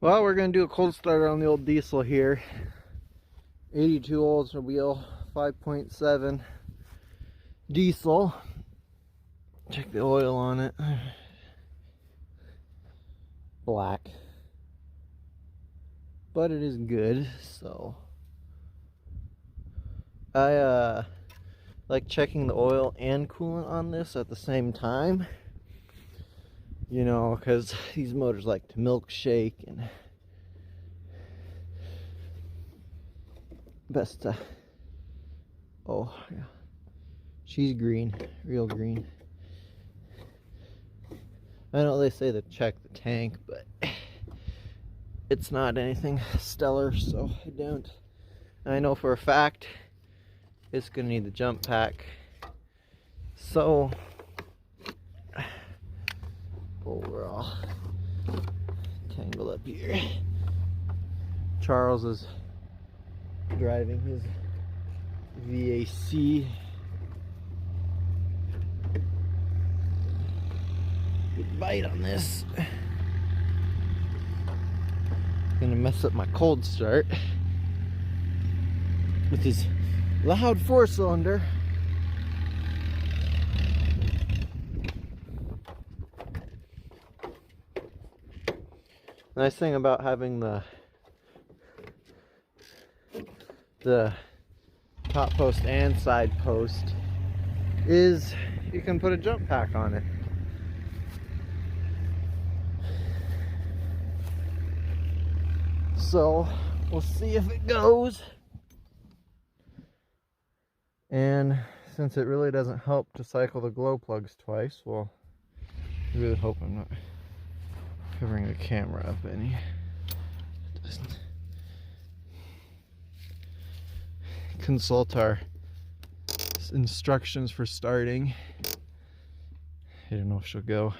Well, we're going to do a cold starter on the old diesel here. 82 Oldsmobile 5.7 diesel. Check the oil on it. Black. But it is good, so. I like checking the oil and coolant on this at the same time. You know, because these motors like to milkshake, and best to, oh yeah, she's green, real green. I know they say to check the tank, but it's not anything stellar, so I don't. I know for a fact it's gonna need the jump pack, so we're all tangled up here. Charles is driving his VAC. Good bite on this. Gonna mess up my cold start with his loud 4-cylinder. Nice thing about having the top post and side post is you can put a jump pack on it. So we'll see if it goes. And since it really doesn't help to cycle the glow plugs twice, well, I really hope I'm not covering the camera up any. It doesn't. Consult our instructions for starting. I don't know if she'll go.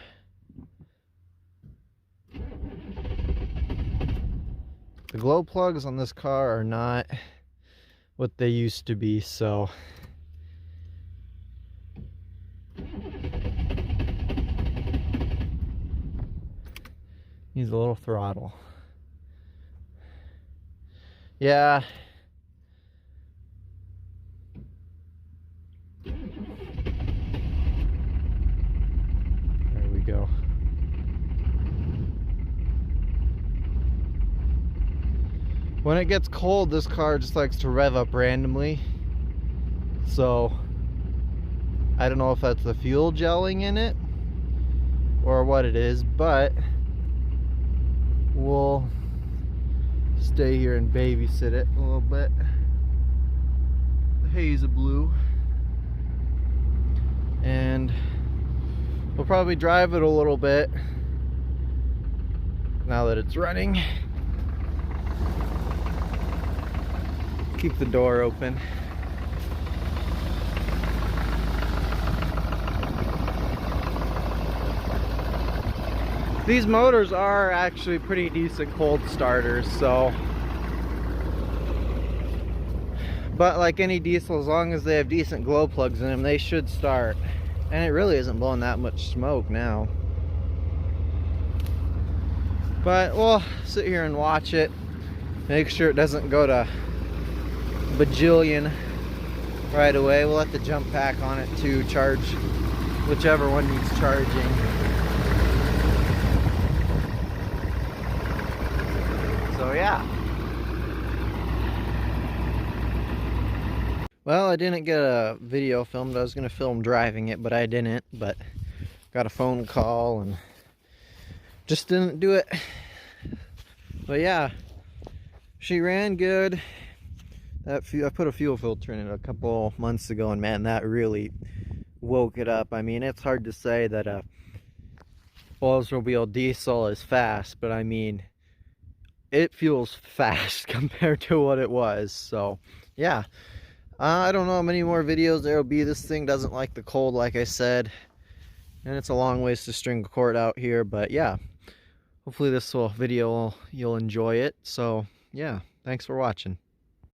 The glow plugs on this car are not what they used to be, so needs a little throttle. Yeah. There we go. When it gets cold, this car just likes to rev up randomly. So I don't know if that's the fuel gelling in it or what it is, but we'll stay here and babysit it a little bit. The haze of blue. And we'll probably drive it a little bit now that it's running. Keep the door open. These motors are actually pretty decent cold starters, so. But like any diesel, as long as they have decent glow plugs in them, they should start. And it really isn't blowing that much smoke now. But we'll sit here and watch it. Make sure it doesn't go to bajillion right away. We'll let the jump pack on it to charge whichever one needs charging. So yeah. Well, I didn't get a video filmed. I was going to film driving it, but I didn't. But got a phone call and just didn't do it. But yeah, she ran good. I put a fuel filter in it a couple months ago, and man, that really woke it up. I mean, it's hard to say that a Oldsmobile Diesel is fast, but I mean, it feels fast compared to what it was. So yeah, I don't know how many more videos there will be. This thing doesn't like the cold, like I said, and it's a long ways to string a cord out here. But yeah, hopefully this video you'll enjoy it. So yeah, thanks for watching.